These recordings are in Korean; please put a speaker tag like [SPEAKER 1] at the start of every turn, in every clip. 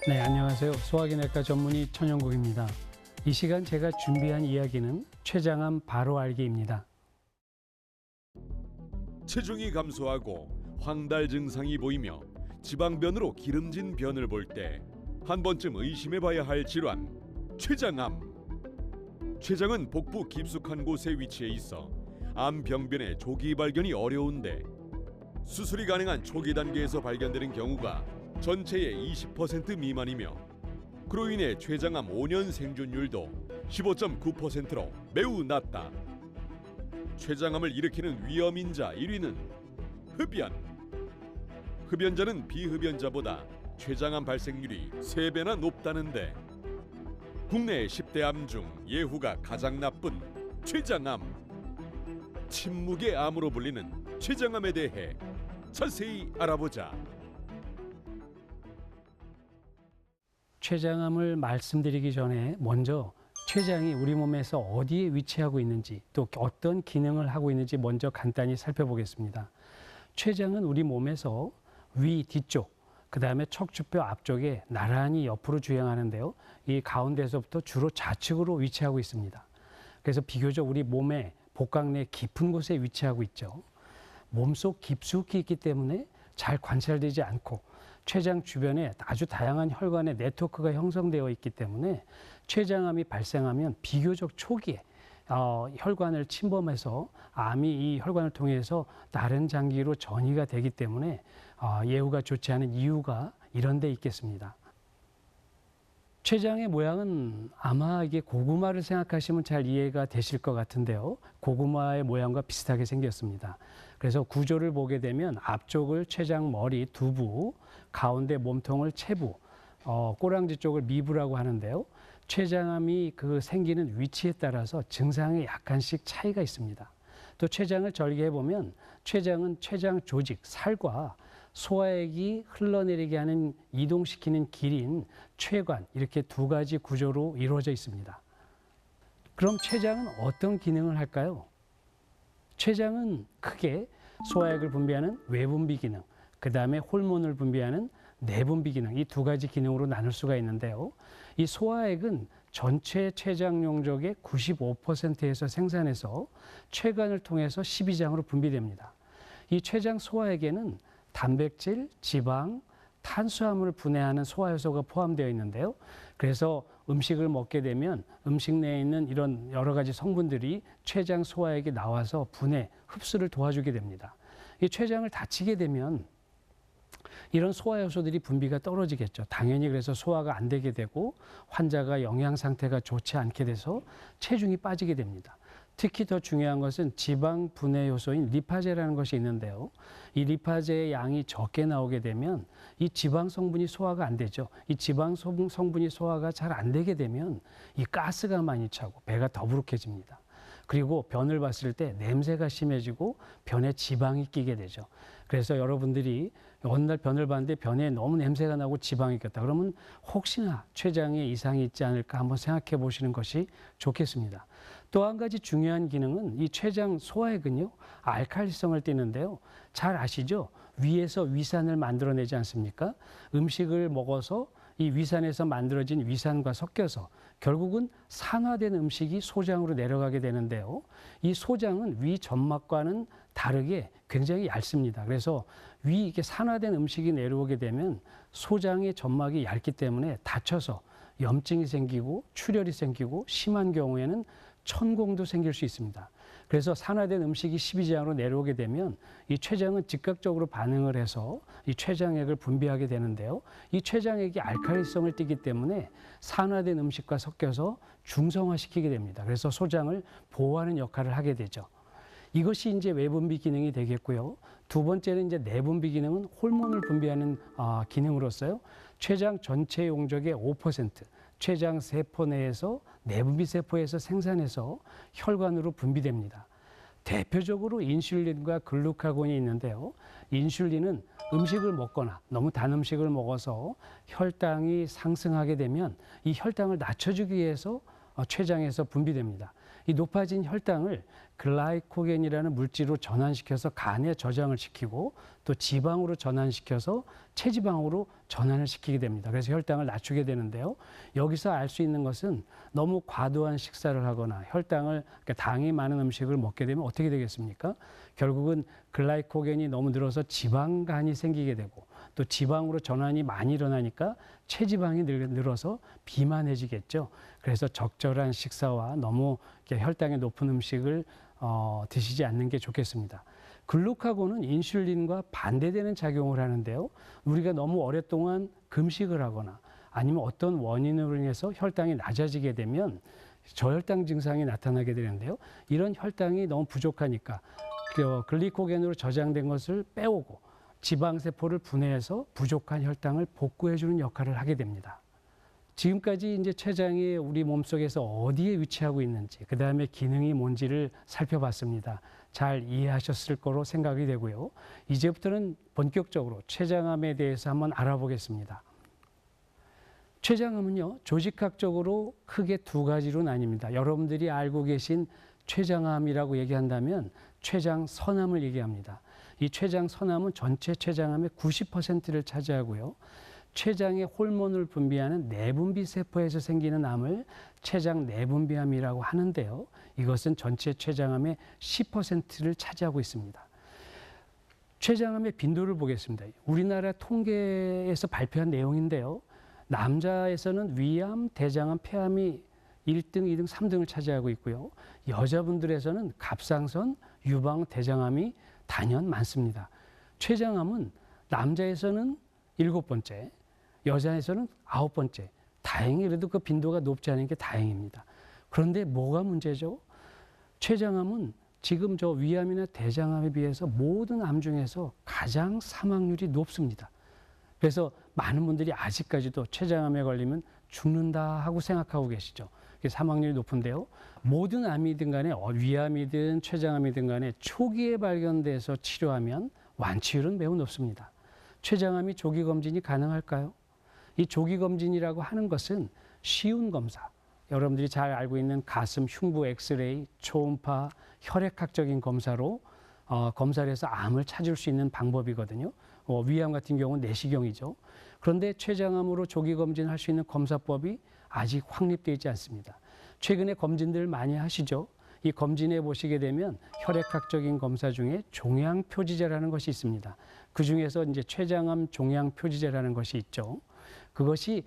[SPEAKER 1] 네, 안녕하세요. 소화기내과 전문의 천영국입니다. 이 시간 제가 준비한 이야기는 췌장암 바로 알기입니다.
[SPEAKER 2] 체중이 감소하고 황달 증상이 보이며 지방변으로 기름진 변을 볼 때 한 번쯤 의심해봐야 할 질환, 췌장암. 췌장은 복부 깊숙한 곳에 위치해 있어 암 병변의 조기 발견이 어려운데 수술이 가능한 초기 단계에서 발견되는 경우가 전체의 20% 미만이며 그로 인해 췌장암 5년 생존율도 15.9%로 매우 낮다. 췌장암을 일으키는 위험인자 1위는 흡연. 흡연자는 비흡연자보다 췌장암 발생률이 3배나 높다는데 국내 10대 암 중 예후가 가장 나쁜 췌장암. 침묵의 암으로 불리는 췌장암에 대해 자세히 알아보자.
[SPEAKER 1] 췌장암을 말씀드리기 전에 먼저 췌장이 우리 몸에서 어디에 위치하고 있는지 또 어떤 기능을 하고 있는지 먼저 간단히 살펴보겠습니다. 췌장은 우리 몸에서 위 뒤쪽, 그 다음에 척추뼈 앞쪽에 나란히 옆으로 주행하는데요. 이 가운데서부터 주로 좌측으로 위치하고 있습니다. 그래서 비교적 우리 몸의 복강 내 깊은 곳에 위치하고 있죠. 몸속 깊숙이 있기 때문에 잘 관찰되지 않고 췌장 주변에 아주 다양한 혈관의 네트워크가 형성되어 있기 때문에 췌장암이 발생하면 비교적 초기에 혈관을 침범해서 암이 이 혈관을 통해서 다른 장기로 전이가 되기 때문에 예후가 좋지 않은 이유가 이런 데 있겠습니다. 췌장의 모양은 아마 이게 고구마를 생각하시면 잘 이해가 되실 것 같은데요. 고구마의 모양과 비슷하게 생겼습니다. 그래서 구조를 보게 되면 앞쪽을 췌장 머리 두부, 가운데 몸통을 체부, 꼬랑지 쪽을 미부라고 하는데요. 췌장암이 그 생기는 위치에 따라서 증상에 약간씩 차이가 있습니다. 또 췌장을 절개해 보면 췌장은 췌장 조직, 살과 소화액이 흘러내리게 하는 이동시키는 길인 췌관, 이렇게 두 가지 구조로 이루어져 있습니다. 그럼 췌장은 어떤 기능을 할까요? 췌장은 크게 소화액을 분비하는 외분비 기능, 그 다음에 호르몬을 분비하는 내분비 기능, 이 두 가지 기능으로 나눌 수가 있는데요. 이 소화액은 전체 췌장 용적의 95%에서 생산해서 췌관을 통해서 십이장으로 분비됩니다. 이 췌장 소화액에는 단백질, 지방, 탄수화물을 분해하는 소화효소가 포함되어 있는데요. 그래서 음식을 먹게 되면 음식 내에 있는 이런 여러 가지 성분들이 췌장 소화액에 나와서 분해, 흡수를 도와주게 됩니다. 이 췌장을 다치게 되면 이런 소화효소들이 분비가 떨어지겠죠. 당연히 그래서 소화가 안 되게 되고 환자가 영양 상태가 좋지 않게 돼서 체중이 빠지게 됩니다. 특히 더 중요한 것은 지방 분해 요소인 리파제라는 것이 있는데요. 이 리파제의 양이 적게 나오게 되면 이 지방 성분이 소화가 안 되죠. 이 지방 성분이 소화가 잘 안 되게 되면 이 가스가 많이 차고 배가 더부룩해집니다. 그리고 변을 봤을 때 냄새가 심해지고 변에 지방이 끼게 되죠. 그래서 여러분들이 어느 날 변을 봤는데 변에 너무 냄새가 나고 지방이 꼈다. 그러면 혹시나 췌장에 이상이 있지 않을까 한번 생각해 보시는 것이 좋겠습니다. 또 한 가지 중요한 기능은 이 췌장 소화액은요, 알칼리성을 띠는데요. 잘 아시죠? 위에서 위산을 만들어내지 않습니까? 음식을 먹어서 이 위산에서 만들어진 위산과 섞여서 결국은 산화된 음식이 소장으로 내려가게 되는데요. 이 소장은 위 점막과는 다르게 굉장히 얇습니다. 그래서 위 이게 산화된 음식이 내려오게 되면 소장의 점막이 얇기 때문에 다쳐서 염증이 생기고 출혈이 생기고 심한 경우에는 천공도 생길 수 있습니다. 그래서 산화된 음식이 십이장으로 내려오게 되면 이 췌장은 즉각적으로 반응을 해서 이 췌장액을 분비하게 되는데요. 이 췌장액이 알칼리성을 띠기 때문에 산화된 음식과 섞여서 중성화시키게 됩니다. 그래서 소장을 보호하는 역할을 하게 되죠. 이것이 이제 외분비 기능이 되겠고요. 두 번째는 이제 내분비 기능은 호르몬을 분비하는 기능으로서요. 췌장 전체 용적의 5%, 췌장 세포 내에서 내분비 세포에서 생산해서 혈관으로 분비됩니다. 대표적으로 인슐린과 글루카곤이 있는데요. 인슐린은 음식을 먹거나 너무 단 음식을 먹어서 혈당이 상승하게 되면 이 혈당을 낮춰주기 위해서 췌장에서 분비됩니다. 이 높아진 혈당을 글라이코겐이라는 물질로 전환시켜서 간에 저장을 시키고 또 지방으로 전환시켜서 체지방으로 전환을 시키게 됩니다. 그래서 혈당을 낮추게 되는데요. 여기서 알 수 있는 것은 너무 과도한 식사를 하거나 혈당을, 그러니까 당이 많은 음식을 먹게 되면 어떻게 되겠습니까? 결국은 글라이코겐이 너무 늘어서 지방간이 생기게 되고 또 지방으로 전환이 많이 일어나니까 체지방이 늘어서 비만해지겠죠. 그래서 적절한 식사와 너무 혈당이 높은 음식을 드시지 않는 게 좋겠습니다. 글루카곤은 인슐린과 반대되는 작용을 하는데요. 우리가 너무 오랫동안 금식을 하거나 아니면 어떤 원인으로 인해서 혈당이 낮아지게 되면 저혈당 증상이 나타나게 되는데요. 이런 혈당이 너무 부족하니까 글리코겐으로 저장된 것을 빼오고 지방세포를 분해해서 부족한 혈당을 복구해주는 역할을 하게 됩니다. 지금까지 이제 췌장이 우리 몸속에서 어디에 위치하고 있는지, 그 다음에 기능이 뭔지를 살펴봤습니다. 잘 이해하셨을 거로 생각이 되고요. 이제부터는 본격적으로 췌장암에 대해서 한번 알아보겠습니다. 췌장암은요, 조직학적으로 크게 두 가지로 나뉩니다. 여러분들이 알고 계신 췌장암이라고 얘기한다면 췌장선암을 얘기합니다. 이 췌장선암은 전체 췌장암의 90%를 차지하고요. 췌장의 호르몬을 분비하는 내분비 세포에서 생기는 암을 췌장 내분비암이라고 하는데요. 이것은 전체 췌장암의 10%를 차지하고 있습니다. 췌장암의 빈도를 보겠습니다. 우리나라 통계에서 발표한 내용인데요. 남자에서는 위암, 대장암, 폐암이 1등, 2등, 3등을 차지하고 있고요. 여자분들에서는 갑상선, 유방, 대장암이 단연 많습니다. 췌장암은 남자에서는 7번째, 여자에서는 9번째. 다행히 그래도 그 빈도가 높지 않은 게 다행입니다. 그런데 뭐가 문제죠? 췌장암은 지금 저 위암이나 대장암에 비해서 모든 암 중에서 가장 사망률이 높습니다. 그래서 많은 분들이 아직까지도 췌장암에 걸리면 죽는다 하고 생각하고 계시죠. 사망률이 높은데요. 모든 암이든 간에 위암이든 췌장암이든 간에 초기에 발견돼서 치료하면 완치율은 매우 높습니다. 췌장암이 조기 검진이 가능할까요? 이 조기 검진이라고 하는 것은 쉬운 검사, 여러분들이 잘 알고 있는 가슴, 흉부 엑스레이, 초음파, 혈액학적인 검사로 검사를 해서 암을 찾을 수 있는 방법이거든요. 위암 같은 경우는 내시경이죠. 그런데 췌장암으로 조기 검진할 수 있는 검사법이 아직 확립되어 있지 않습니다. 최근에 검진들 많이 하시죠. 이 검진해 보시게 되면 혈액학적인 검사 중에 종양표지제라는 것이 있습니다. 그 중에서 이제 췌장암 종양표지제라는 것이 있죠. 그것이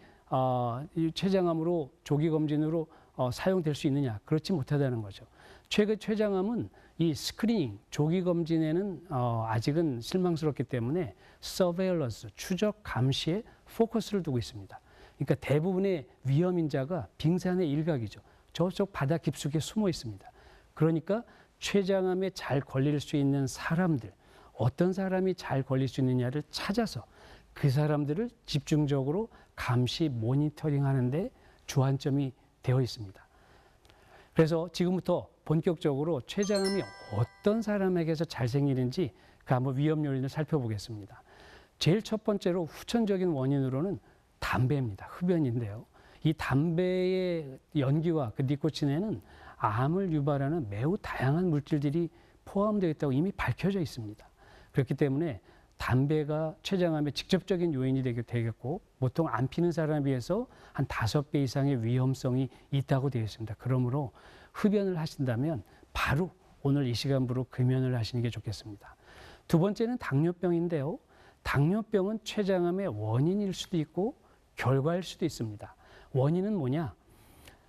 [SPEAKER 1] 이 췌장암으로 조기 검진으로 사용될 수 있느냐? 그렇지 못하다는 거죠. 최근 췌장암은 이 스크리닝, 조기 검진에는 아직은 실망스럽기 때문에 서베일런스, 추적 감시에 포커스를 두고 있습니다. 그러니까 대부분의 위험인자가 빙산의 일각이죠. 저쪽 바다 깊숙이 숨어 있습니다. 그러니까 췌장암에 잘 걸릴 수 있는 사람들, 어떤 사람이 잘 걸릴 수 있느냐를 찾아서 그 사람들을 집중적으로 감시, 모니터링 하는데 주안점이 되어 있습니다. 그래서 지금부터 본격적으로 췌장암이 어떤 사람에게서 잘 생기는지 그 한번 위험 요인을 살펴보겠습니다. 제일 첫 번째로 후천적인 원인으로는 담배입니다. 흡연인데요. 이 담배의 연기와 그 니코틴에는 암을 유발하는 매우 다양한 물질들이 포함되어 있다고 이미 밝혀져 있습니다. 그렇기 때문에 담배가 췌장암의 직접적인 요인이 되겠고 보통 안 피는 사람에 비해서 한 5배 이상의 위험성이 있다고 되어 있습니다. 그러므로 흡연을 하신다면 바로 오늘 이 시간부로 금연을 하시는 게 좋겠습니다. 두 번째는 당뇨병인데요. 당뇨병은 췌장암의 원인일 수도 있고 결과일 수도 있습니다. 원인은 뭐냐?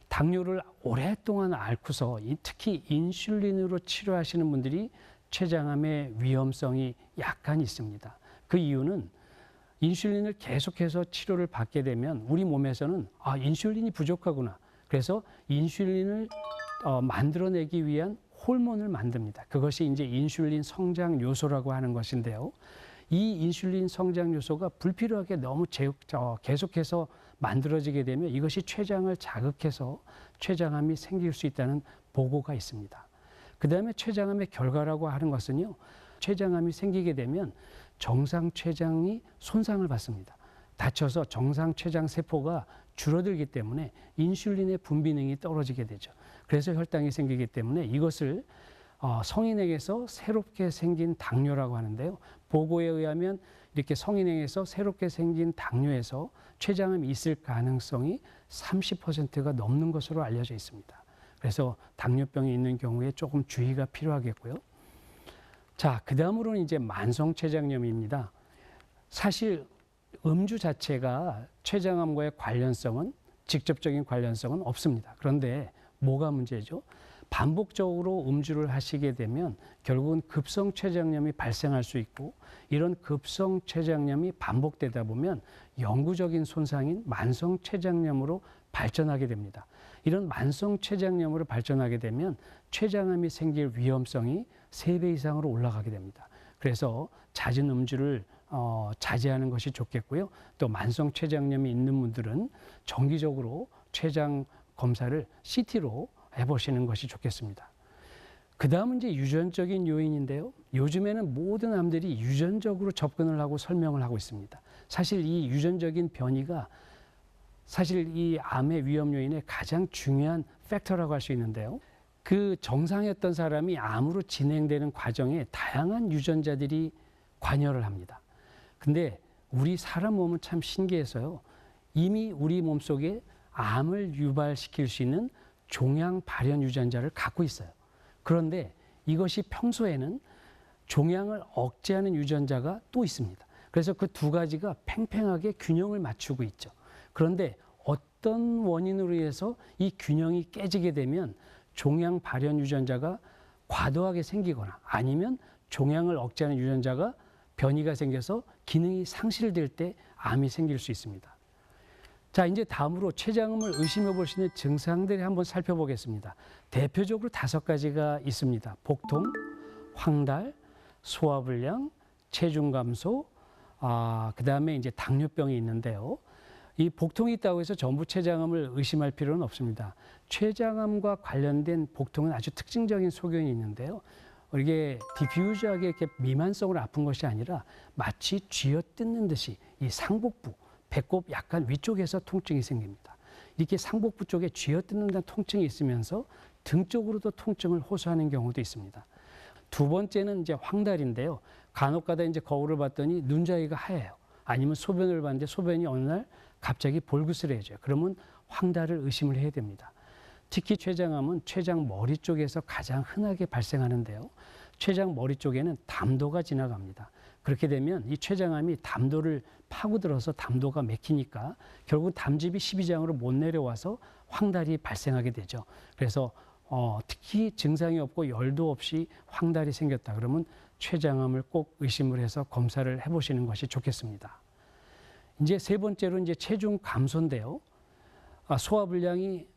[SPEAKER 1] 당뇨를 오랫동안 앓고서 특히 인슐린으로 치료하시는 분들이 췌장암의 위험성이 약간 있습니다. 그 이유는 인슐린을 계속해서 치료를 받게 되면 우리 몸에서는 인슐린이 부족하구나. 그래서 인슐린을 만들어내기 위한 호르몬을 만듭니다. 그것이 이제 인슐린 성장 요소라고 하는 것인데요. 이 인슐린 성장 요소가 불필요하게 너무 계속해서 만들어지게 되면 이것이 췌장을 자극해서 췌장암이 생길 수 있다는 보고가 있습니다. 그 다음에 췌장암의 결과라고 하는 것은요. 췌장암이 생기게 되면 정상 췌장이 손상을 받습니다. 다쳐서 정상 췌장 세포가 줄어들기 때문에 인슐린의 분비능이 떨어지게 되죠. 그래서 혈당이 생기기 때문에 이것을 성인에게서 새롭게 생긴 당뇨라고 하는데요. 보고에 의하면 이렇게 성인에게서 새롭게 생긴 당뇨에서 췌장암이 있을 가능성이 30%가 넘는 것으로 알려져 있습니다. 그래서 당뇨병이 있는 경우에 조금 주의가 필요하겠고요. 자, 그 다음으로는 이제 만성췌장염입니다. 사실 음주 자체가 췌장암과의 관련성은 직접적인 관련성은 없습니다. 그런데 뭐가 문제죠? 반복적으로 음주를 하시게 되면 결국은 급성췌장염이 발생할 수 있고, 이런 급성췌장염이 반복되다 보면 영구적인 손상인 만성췌장염으로 발전하게 됩니다. 이런 만성췌장염으로 발전하게 되면 췌장암이 생길 위험성이 3배 이상으로 올라가게 됩니다. 그래서 잦은 음주를 자제하는 것이 좋겠고요. 또 만성췌장염이 있는 분들은 정기적으로 췌장 검사를 CT로 해보시는 것이 좋겠습니다. 그 다음은 이제 유전적인 요인인데요. 요즘에는 모든 암들이 유전적으로 접근을 하고 설명을 하고 있습니다. 사실 이 유전적인 변이가 사실 이 암의 위험 요인의 가장 중요한 팩터라고 할 수 있는데요. 그 정상이었던 사람이 암으로 진행되는 과정에 다양한 유전자들이 관여를 합니다. 근데 우리 사람 몸은 참 신기해서요. 이미 우리 몸속에 암을 유발시킬 수 있는 종양 발현 유전자를 갖고 있어요. 그런데 이것이 평소에는 종양을 억제하는 유전자가 또 있습니다. 그래서 그 두 가지가 팽팽하게 균형을 맞추고 있죠. 그런데 어떤 원인으로 인해서 이 균형이 깨지게 되면 종양 발현 유전자가 과도하게 생기거나 아니면 종양을 억제하는 유전자가 변이가 생겨서 기능이 상실될 때 암이 생길 수 있습니다. 자, 이제 다음으로 췌장암을 의심해 볼 수 있는 증상들을 한번 살펴보겠습니다. 대표적으로 5가지가 있습니다. 복통, 황달, 소화불량, 체중 감소, 그 다음에 이제 당뇨병이 있는데요. 이 복통이 있다고 해서 전부 췌장암을 의심할 필요는 없습니다. 췌장암과 관련된 복통은 아주 특징적인 소견이 있는데요. 이게 디퓨즈하게 이렇게 미만성으로 아픈 것이 아니라 마치 쥐어뜯는 듯이 이 상복부, 배꼽 약간 위쪽에서 통증이 생깁니다. 이렇게 상복부 쪽에 쥐어뜯는다는 통증이 있으면서 등 쪽으로도 통증을 호소하는 경우도 있습니다. 두 번째는 이제 황달인데요. 간혹가다 이제 거울을 봤더니 눈자위가 하얘요. 아니면 소변을 봤는데 소변이 어느 날 갑자기 볼그스레해져요. 그러면 황달을 의심을 해야 됩니다. 특히 췌장암은 췌장 머리 쪽에서 가장 흔하게 발생하는데요. 췌장 머리 쪽에는 담도가 지나갑니다. 그렇게 되면 이 췌장암이 담도를 파고들어서 담도가 막히니까 결국 담즙이 십이장으로 못 내려와서 황달이 발생하게 되죠. 그래서 특히 증상이 없고 열도 없이 황달이 생겼다 그러면 췌장암을 꼭 의심을 해서 검사를 해보시는 것이 좋겠습니다. 이제 세 번째로 이제 체중 감소인데요. 소화불량이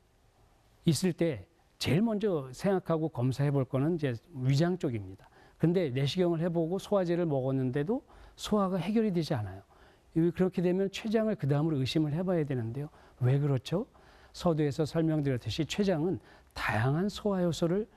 [SPEAKER 1] 있을 때 제일 먼저 생각하고 검사해 볼 거는 이제 위장 쪽입니다. 근데 내시경을 해보고 소화제를 먹었는데도 소화가 해결이 되지 않아요. 그렇게 되면 췌장을 그 다음으로 의심을 해봐야 되는데요. 왜 그렇죠? 서두에서 설명드렸듯이 췌장은 다양한 소화 효소를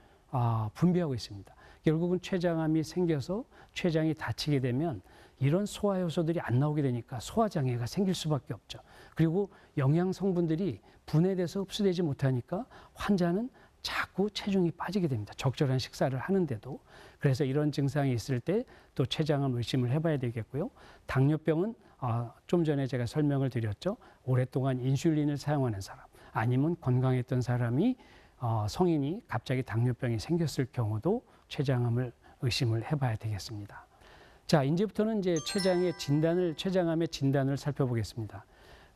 [SPEAKER 1] 분비하고 있습니다. 결국은 췌장암이 생겨서 췌장이 다치게 되면 이런 소화 효소들이 안 나오게 되니까 소화장애가 생길 수밖에 없죠. 그리고 영양 성분들이 분해돼서 흡수되지 못하니까 환자는 자꾸 체중이 빠지게 됩니다. 적절한 식사를 하는데도. 그래서 이런 증상이 있을 때 또 췌장암 의심을 해봐야 되겠고요. 당뇨병은 좀 전에 제가 설명을 드렸죠. 오랫동안 인슐린을 사용하는 사람 아니면 건강했던 사람이 성인이 갑자기 당뇨병이 생겼을 경우도 췌장암을 의심을 해봐야 되겠습니다. 자, 이제부터는 이제 췌장암의 진단을 살펴보겠습니다.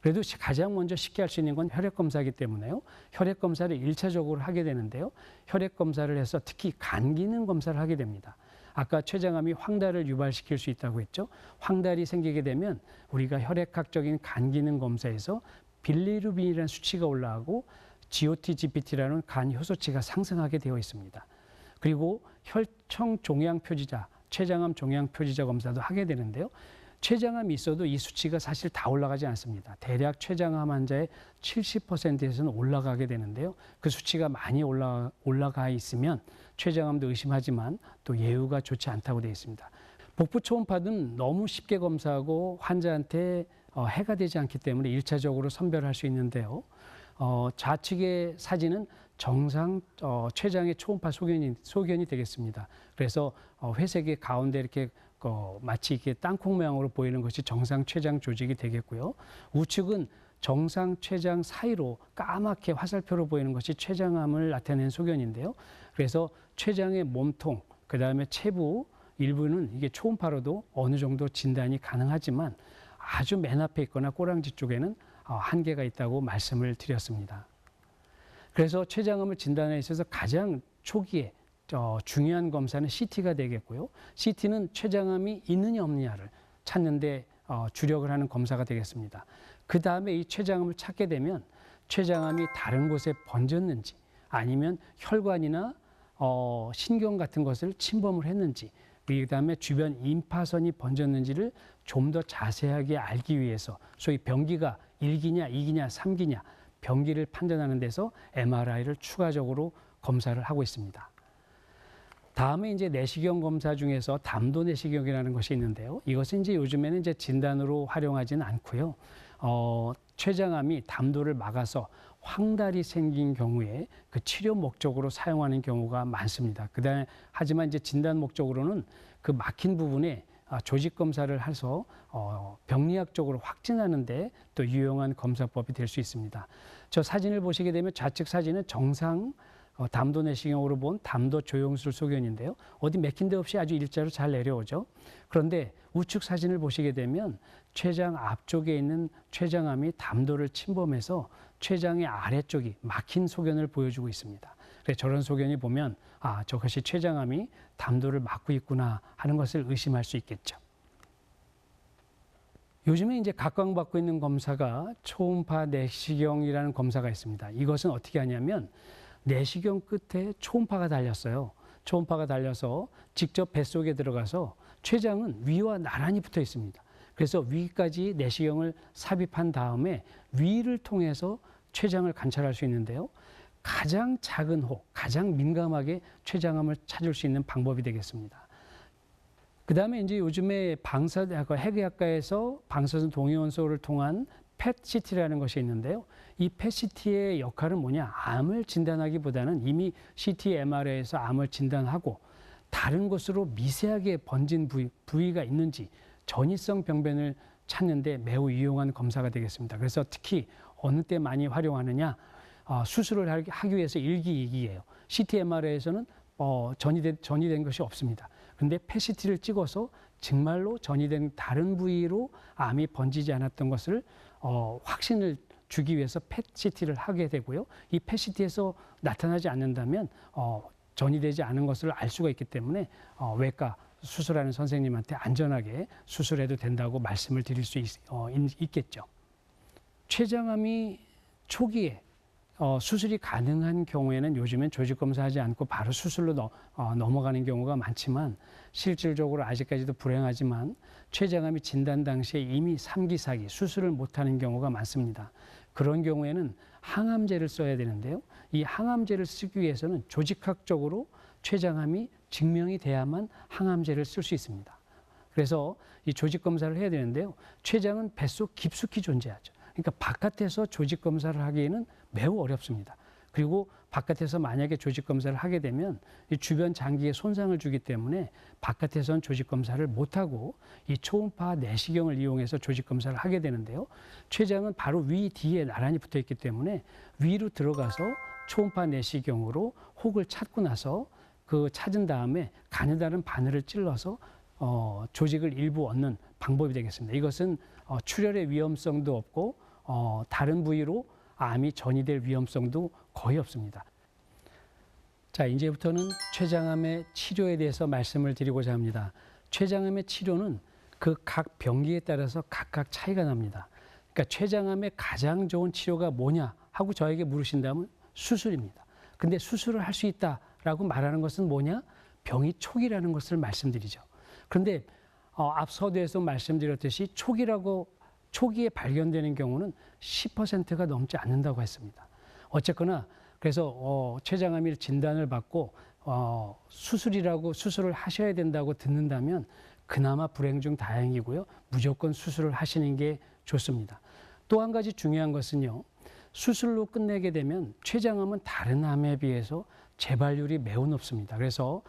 [SPEAKER 1] 그래도 가장 먼저 쉽게 할 수 있는 건 혈액검사이기 때문에요. 혈액검사를 1차적으로 하게 되는데요. 혈액검사를 해서 특히 간 기능 검사를 하게 됩니다. 아까 췌장암이 황달을 유발시킬 수 있다고 했죠. 황달이 생기게 되면 우리가 혈액학적인 간 기능 검사에서 빌리루빈이라는 수치가 올라가고 GOT, GPT라는 간 효소치가 상승하게 되어 있습니다. 그리고 혈청 종양 표지자, 췌장암 종양 표지자 검사도 하게 되는데요. 췌장암이 있어도 이 수치가 사실 다 올라가지 않습니다. 대략 췌장암 환자의 70%에서는 올라가게 되는데요. 그 수치가 많이 올라가 있으면 췌장암도 의심하지만 또 예후가 좋지 않다고 되어 있습니다. 복부 초음파는 너무 쉽게 검사하고 환자한테 해가 되지 않기 때문에 1차적으로 선별할 수 있는데요. 좌측의 사진은 정상 췌장의 초음파 소견이 되겠습니다. 그래서 회색의 가운데 이렇게 마치 이렇게 땅콩 모양으로 보이는 것이 정상 췌장 조직이 되겠고요. 우측은 정상 췌장 사이로 까맣게 화살표로 보이는 것이 췌장암을 나타내는 소견인데요. 그래서 췌장의 몸통, 그 다음에 체부 일부는 이게 초음파로도 어느 정도 진단이 가능하지만 아주 맨 앞에 있거나 꼬랑지 쪽에는 한계가 있다고 말씀을 드렸습니다. 그래서 췌장암을 진단에 있어서 가장 초기에 중요한 검사는 CT가 되겠고요. CT는 췌장암이 있느냐 없느냐를 찾는 데 주력을 하는 검사가 되겠습니다. 그 다음에 이 췌장암을 찾게 되면 췌장암이 다른 곳에 번졌는지 아니면 혈관이나 신경 같은 것을 침범을 했는지 그 다음에 주변 임파선이 번졌는지를 좀 더 자세하게 알기 위해서 소위 병기가 1기냐 2기냐 3기냐 병기를 판단하는 데서 MRI를 추가적으로 검사를 하고 있습니다. 다음에 이제 내시경 검사 중에서 담도 내시경이라는 것이 있는데요. 이것은 이제 요즘에는 이제 진단으로 활용하지는 않고요. 췌장암이 담도를 막아서 황달이 생긴 경우에 그 치료 목적으로 사용하는 경우가 많습니다. 그다음에 하지만 이제 진단 목적으로는 그 막힌 부분에 조직 검사를 해서 병리학적으로 확진하는데 또 유용한 검사법이 될 수 있습니다. 저 사진을 보시게 되면 좌측 사진은 정상 담도 내시경으로 본 담도 조영술 소견인데요. 어디 맥힌 데 없이 아주 일자로 잘 내려오죠. 그런데 우측 사진을 보시게 되면 췌장 앞쪽에 있는 췌장암이 담도를 침범해서 췌장의 아래쪽이 막힌 소견을 보여주고 있습니다. 그래서 저런 소견이 보면 저것이 췌장암이 담도를 막고 있구나 하는 것을 의심할 수 있겠죠. 요즘에 이제 각광받고 있는 검사가 초음파 내시경이라는 검사가 있습니다. 이것은 어떻게 하냐면 내시경 끝에 초음파가 달렸어요. 초음파가 달려서 직접 뱃속에 들어가서 췌장은 위와 나란히 붙어 있습니다. 그래서 위까지 내시경을 삽입한 다음에 위를 통해서 췌장을 관찰할 수 있는데요. 가장 작은 혹, 가장 민감하게 췌장암을 찾을 수 있는 방법이 되겠습니다. 그 다음에 이제 요즘에 핵의학과에서 방사선 동위원소를 통한 PET-CT라는 것이 있는데요. 이 PET-CT의 역할은 뭐냐? 암을 진단하기보다는 이미 CT, MRI에서 암을 진단하고 다른 곳으로 미세하게 번진 부위가 있는지 전이성 병변을 찾는 데 매우 유용한 검사가 되겠습니다. 그래서 특히 어느 때 많이 활용하느냐? 수술을 하기 위해서 1기, 2기예요. CT, MRI에서는 전이된 것이 없습니다. 그런데 PET-CT를 찍어서 정말로 전이된 다른 부위로 암이 번지지 않았던 것을 확신을 주기 위해서 PET-CT를 하게 되고요. 이 PET-CT에서 나타나지 않는다면 전이되지 않은 것을 알 수가 있기 때문에 외과 수술하는 선생님한테 안전하게 수술해도 된다고 말씀을 드릴 수 있겠죠. 췌장암이 초기에 수술이 가능한 경우에는 요즘엔 조직검사하지 않고 바로 수술로 넘어가는 경우가 많지만 실질적으로 아직까지도 불행하지만 췌장암이 진단 당시에 이미 3기, 4기 수술을 못하는 경우가 많습니다. 그런 경우에는 항암제를 써야 되는데요. 이 항암제를 쓰기 위해서는 조직학적으로 췌장암이 증명이 돼야만 항암제를 쓸 수 있습니다. 그래서 이 조직검사를 해야 되는데요. 췌장은 뱃속 깊숙이 존재하죠. 그러니까 바깥에서 조직검사를 하기에는 매우 어렵습니다. 그리고 바깥에서 만약에 조직검사를 하게 되면 이 주변 장기에 손상을 주기 때문에 바깥에서는 조직검사를 못하고 이 초음파 내시경을 이용해서 조직검사를 하게 되는데요. 췌장은 바로 위 뒤에 나란히 붙어 있기 때문에 위로 들어가서 초음파 내시경으로 혹을 찾고 나서 그 찾은 다음에 가느다란 바늘을 찔러서 조직을 일부 얻는 방법이 되겠습니다. 이것은 출혈의 위험성도 없고 다른 부위로 암이 전이될 위험성도 거의 없습니다. 자, 이제부터는 췌장암의 치료에 대해서 말씀을 드리고자 합니다. 췌장암의 치료는 그 각 병기에 따라서 각각 차이가 납니다. 그러니까 췌장암의 가장 좋은 치료가 뭐냐 하고 저에게 물으신다면 수술입니다. 근데 수술을 할 수 있다라고 말하는 것은 뭐냐? 병이 초기라는 것을 말씀드리죠. 그런데 앞 서두에서 말씀드렸듯이 초기에 발견되는 경우는 10%가 넘지 않는다고 했습니다. 어쨌거나 그래서 췌장암이 진단을 받고 수술을 하셔야 된다고 듣는다면 그나마 불행 중 다행이고요. 무조건 수술을 하시는 게 좋습니다. 또 한 가지 중요한 것은요. 수술로 끝내게 되면 췌장암은 다른 암에 비해서 재발률이 매우 높습니다. 그래서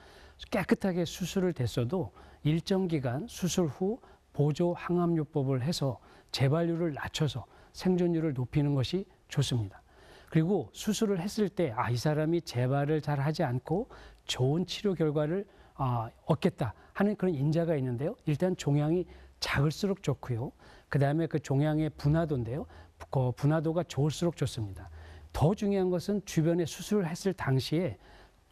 [SPEAKER 1] 깨끗하게 수술을 됐어도 일정 기간 수술 후 보조 항암요법을 해서 재발률을 낮춰서 생존율을 높이는 것이 좋습니다. 그리고 수술을 했을 때 이 사람이 재발을 잘 하지 않고 좋은 치료 결과를 얻겠다 하는 그런 인자가 있는데요. 일단 종양이 작을수록 좋고요. 그 다음에 그 종양의 분화도인데요. 그 분화도가 좋을수록 좋습니다. 더 중요한 것은 주변에 수술을 했을 당시에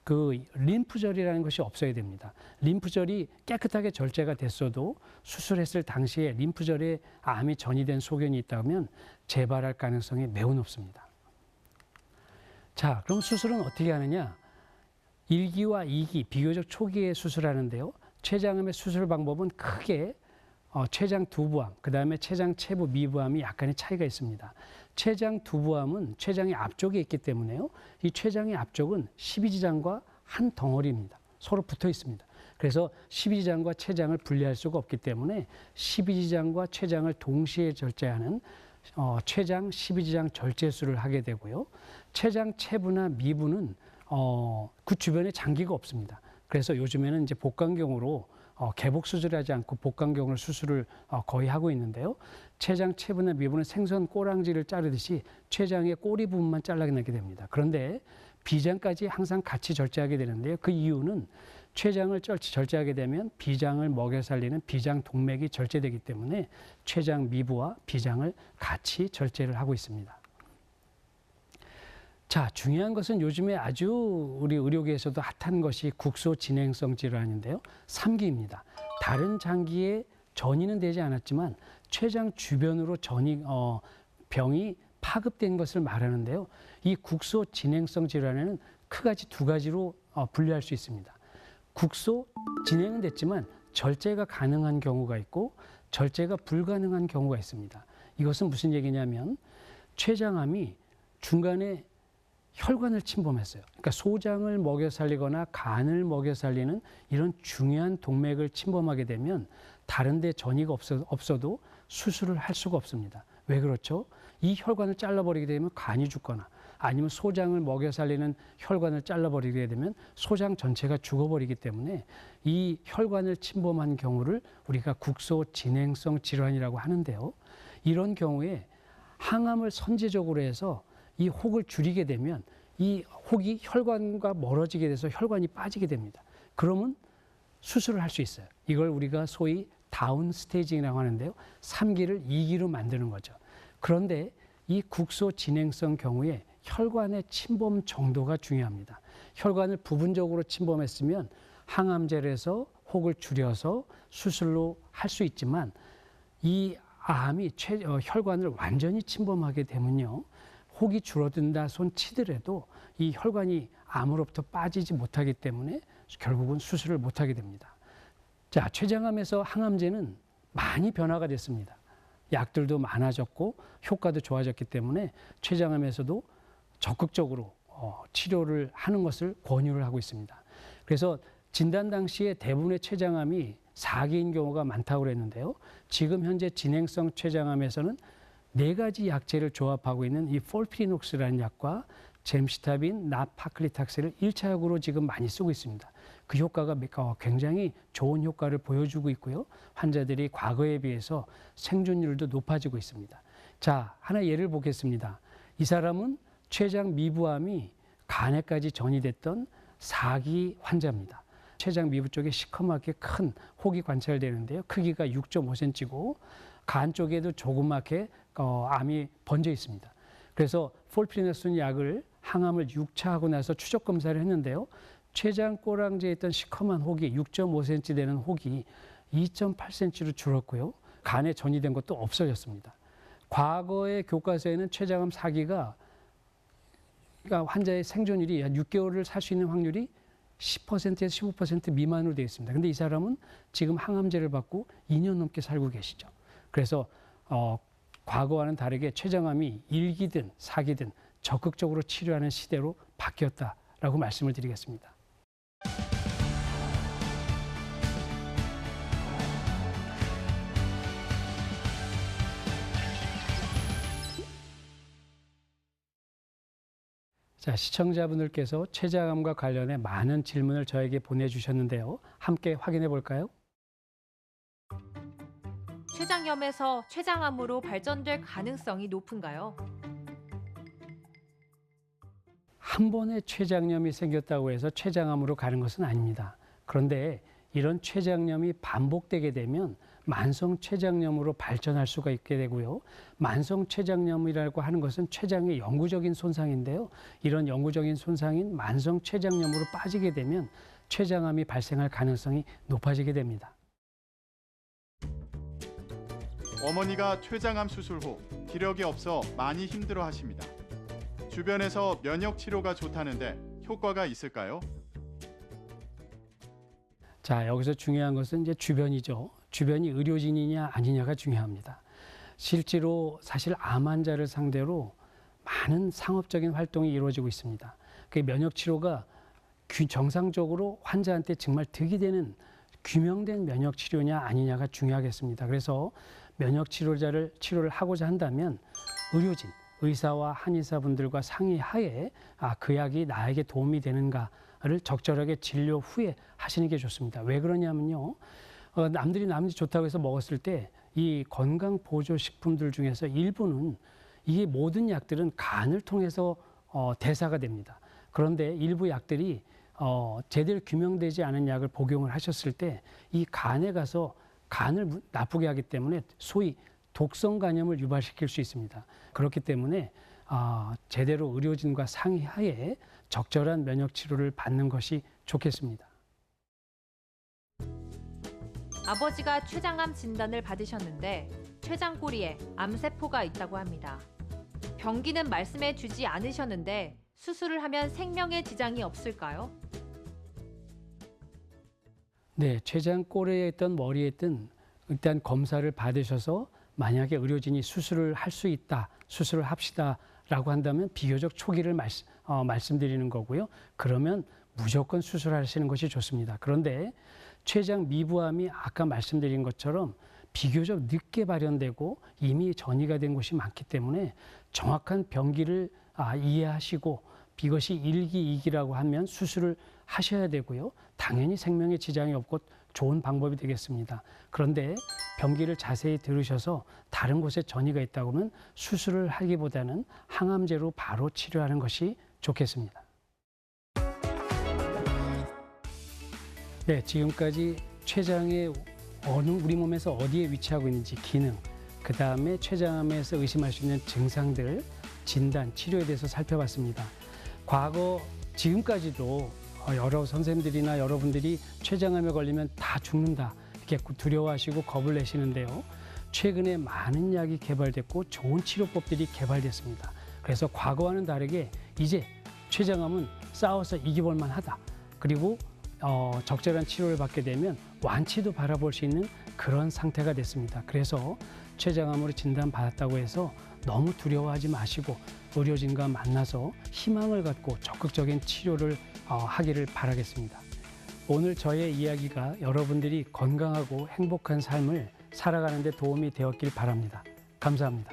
[SPEAKER 1] 그 림프절이라는 것이 없어야 됩니다. 림프절이 깨끗하게 절제가 됐어도 수술했을 당시에 림프절에 암이 전이된 소견이 있다면 재발할 가능성이 매우 높습니다. 자, 그럼 수술은 어떻게 하느냐? 1기와 2기, 비교적 초기에 수술하는데요. 췌장암의 수술 방법은 크게 췌장 두부암, 그 다음에 췌장 체부 미부암이 약간의 차이가 있습니다. 췌장 두부암은 췌장의 앞쪽에 있기 때문에요. 이 췌장의 앞쪽은 십이지장과 한 덩어리입니다. 서로 붙어 있습니다. 그래서 십이지장과 췌장을 분리할 수가 없기 때문에 십이지장과 췌장을 동시에 절제하는 췌장 십이지장 절제술을 하게 되고요. 췌장 체부나 미부는 그 주변에 장기가 없습니다. 그래서 요즘에는 이제 복강경으로 개복 수술하지 않고 복강경으로 수술을 거의 하고 있는데요. 췌장 체부나 미부는 생선 꼬랑지를 자르듯이 췌장의 꼬리 부분만 잘라내게 됩니다. 그런데 비장까지 항상 같이 절제하게 되는데요. 그 이유는 췌장을 절제하게 되면 비장을 먹여 살리는 비장 동맥이 절제되기 때문에 췌장 미부와 비장을 같이 절제를 하고 있습니다. 자, 중요한 것은 요즘에 아주 우리 의료계에서도 핫한 것이 국소 진행성 질환인데요. 3기입니다. 다른 장기에 전이는 되지 않았지만 췌장 주변으로 병이 파급된 것을 말하는데요. 이 국소 진행성 질환에는 크게 두 가지로 분류할 수 있습니다. 국소 진행은 됐지만 절제가 가능한 경우가 있고 절제가 불가능한 경우가 있습니다. 이것은 무슨 얘기냐면 췌장암이 중간에 혈관을 침범했어요. 그러니까 소장을 먹여 살리거나 간을 먹여 살리는 이런 중요한 동맥을 침범하게 되면 다른 데 전이가 없어도 수술을 할 수가 없습니다. 왜 그렇죠? 이 혈관을 잘라버리게 되면 간이 죽거나 아니면 소장을 먹여 살리는 혈관을 잘라버리게 되면 소장 전체가 죽어버리기 때문에 이 혈관을 침범한 경우를 우리가 국소 진행성 질환이라고 하는데요. 이런 경우에 항암을 선제적으로 해서 이 혹을 줄이게 되면 이 혹이 혈관과 멀어지게 돼서 혈관이 빠지게 됩니다. 그러면 수술을 할 수 있어요. 이걸 우리가 소위 다운 스테이징이라고 하는데요. 3기를 2기로 만드는 거죠. 그런데 이 국소 진행성 경우에 혈관의 침범 정도가 중요합니다. 혈관을 부분적으로 침범했으면 항암제를 해서 혹을 줄여서 수술로 할 수 있지만 이 암이 혈관을 완전히 침범하게 되면요. 혹이 줄어든다 손 치더라도 이 혈관이 암으로부터 빠지지 못하기 때문에 결국은 수술을 못하게 됩니다. 자, 췌장암에서 항암제는 많이 변화가 됐습니다. 약들도 많아졌고 효과도 좋아졌기 때문에 췌장암에서도 적극적으로 치료를 하는 것을 권유를 하고 있습니다. 그래서 진단 당시에 대부분의 췌장암이 4기인 경우가 많다고 그랬는데요. 지금 현재 진행성 췌장암에서는 4가지 약제를 조합하고 있는 이 폴피리녹스라는 약과 젬시타빈, 나파클리탁셀을 1차약으로 지금 많이 쓰고 있습니다. 그 효과가 굉장히 좋은 효과를 보여주고 있고요. 환자들이 과거에 비해서 생존율도 높아지고 있습니다. 자, 하나 예를 보겠습니다. 이 사람은 췌장 미부암이 간에까지 전이됐던 4기 환자입니다. 췌장 미부 쪽에 시커멓게 큰 혹이 관찰되는데요. 크기가 6.5cm고 간 쪽에도 조그맣게 암이 번져 있습니다. 그래서 폴피리녹스 약을 항암을 6차하고 나서 추적 검사를 했는데요. 췌장 꼬랑지에 있던 시커먼 혹이 6.5cm 되는 혹이 2.8cm로 줄었고요. 간에 전이된 것도 없어졌습니다. 과거의 교과서에는 췌장암 4기가 그러니까 환자의 생존율이 한 6개월을 살 수 있는 확률이 10%에서 15% 미만으로 되어 있습니다. 근데 이 사람은 지금 항암제를 받고 2년 넘게 살고 계시죠. 그래서 과거와는 다르게 췌장암이 1기든 4기든 적극적으로 치료하는 시대로 바뀌었다라고 말씀을 드리겠습니다. 자, 시청자분들께서 췌장암과 관련해 많은 질문을 저에게 보내주셨는데요. 함께 확인해 볼까요?
[SPEAKER 3] 췌장염에서 췌장암으로 발전될 가능성이 높은가요?
[SPEAKER 1] 한 번에 췌장염이 생겼다고 해서 췌장암으로 가는 것은 아닙니다. 그런데 이런 췌장염이 반복되게 되면 만성 췌장염으로 발전할 수가 있게 되고요. 만성 췌장염이라고 하는 것은 췌장의 영구적인 손상인데요. 이런 영구적인 손상인 만성 췌장염으로 빠지게 되면 췌장암이 발생할 가능성이 높아지게 됩니다.
[SPEAKER 4] 어머니가 췌장암 수술 후 기력이 없어 많이 힘들어하십니다. 주변에서 면역 치료가 좋다는데 효과가 있을까요?
[SPEAKER 1] 자, 여기서 중요한 것은 이제 주변이죠. 주변이 의료진이냐 아니냐가 중요합니다. 실제로 사실 암 환자를 상대로 많은 상업적인 활동이 이루어지고 있습니다. 그 면역 치료가 정상적으로 환자한테 정말 득이 되는 규명된 면역 치료냐 아니냐가 중요하겠습니다. 그래서 면역 치료를 하고자 한다면 의료진, 의사와 한의사분들과 상의하에 그 약이 나에게 도움이 되는가를 적절하게 진료 후에 하시는 게 좋습니다. 왜 그러냐면요. 남들이 좋다고 해서 먹었을 때 이 건강 보조 식품들 중에서 일부는 이게 모든 약들은 간을 통해서 대사가 됩니다. 그런데 일부 약들이 제대로 규명되지 않은 약을 복용을 하셨을 때 이 간에 가서 간을 나쁘게 하기 때문에 소위 독성 간염을 유발시킬 수 있습니다. 그렇기 때문에 제대로 의료진과 상의하에 적절한 면역 치료를 받는 것이 좋겠습니다.
[SPEAKER 3] 아버지가 췌장암 진단을 받으셨는데 췌장꼬리에 암세포가 있다고 합니다. 병기는 말씀해 주지 않으셨는데 수술을 하면 생명에 지장이 없을까요?
[SPEAKER 1] 네, 췌장꼬리에 있던 머리에 있던 일단 검사를 받으셔서 만약에 의료진이 수술을 할 수 있다, 수술을 합시다라고 한다면 비교적 초기를 말씀드리는 거고요. 그러면 무조건 수술하시는 것이 좋습니다. 그런데 췌장 미부암이 아까 말씀드린 것처럼 비교적 늦게 발현되고 이미 전이가 된 곳이 많기 때문에 정확한 병기를 이해하시고 이것이 1기, 2기라고 하면 수술을 하셔야 되고요. 당연히 생명에 지장이 없고 좋은 방법이 되겠습니다. 그런데 병기를 자세히 들으셔서 다른 곳에 전이가 있다고 하면 수술을 하기보다는 항암제로 바로 치료하는 것이 좋겠습니다. 네, 지금까지 췌장의 우리 몸에서 어디에 위치하고 있는지 기능, 그 다음에 췌장암에서 의심할 수 있는 증상들, 진단, 치료에 대해서 살펴봤습니다. 과거 지금까지도 여러 선생님들이나 여러분들이 췌장암에 걸리면 다 죽는다 이렇게 두려워하시고 겁을 내시는데요. 최근에 많은 약이 개발됐고 좋은 치료법들이 개발됐습니다. 그래서 과거와는 다르게 이제 췌장암은 싸워서 이겨볼 만하다. 그리고 적절한 치료를 받게 되면 완치도 바라볼 수 있는 그런 상태가 됐습니다. 그래서 췌장암으로 진단받았다고 해서 너무 두려워하지 마시고 의료진과 만나서 희망을 갖고 적극적인 치료를 하기를 바라겠습니다. 오늘 저의 이야기가 여러분들이 건강하고 행복한 삶을 살아가는 데 도움이 되었길 바랍니다. 감사합니다.